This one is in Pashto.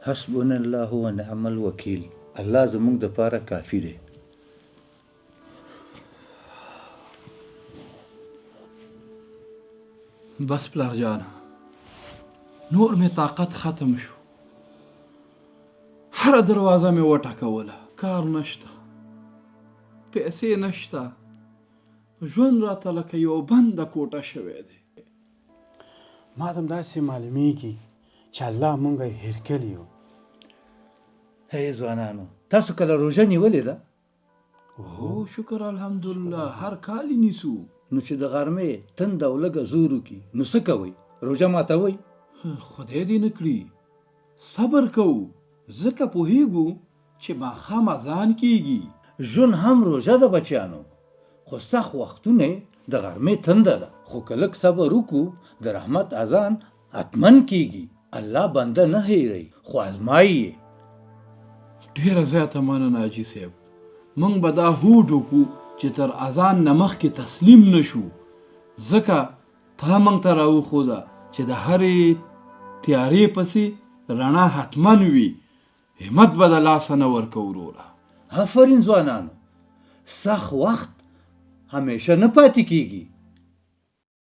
حسبنا الله ونعم الوکیل. الله زموږ دپاره کافي دی. بس پلار جانه، نور مې طاقت ختم شو. هره دروازه مې وټکوله، کار نشته، پیسې نشته، ژوند راته لکه یو بنده کوټه شوی دی. ما ته همداسې معلومیږي چې الله مونږ یې هېر کړي یو. هی ځوانانو، تاسو کله روژه نیولې ده؟ هو شکر الحمدلله، هر کال یې نیسو. نو چې د غرمې تند او لږه زور وکړي نو څه کوئ؟ روژه ماتوئ؟ خدای دې نه کړي، صبر کوو، ځکه پوهیږو چې ماښام اذان کیږي. ژوند هم روژه ده بچیانو، خو سخت وختونه د غرمې تنده ده، خو که لږ صبر وکړو د رحمت اذان حتمن کیږي. الله بنده نه هیروي خو ازمایي یې. ډیره زیاته مننه حاجي صاحب. موږ به دا هوډ وکړو چې تر اذان نه مخکې تسلیم نشو، ځکه تا موږ ته راوښوده چې د هرې تیارې پسې رڼا حتمن وي. همت به د لاسه نه ورکو وروره. آفرین ځوانانو، سخت وخت همیشه نه پاتې کیږي.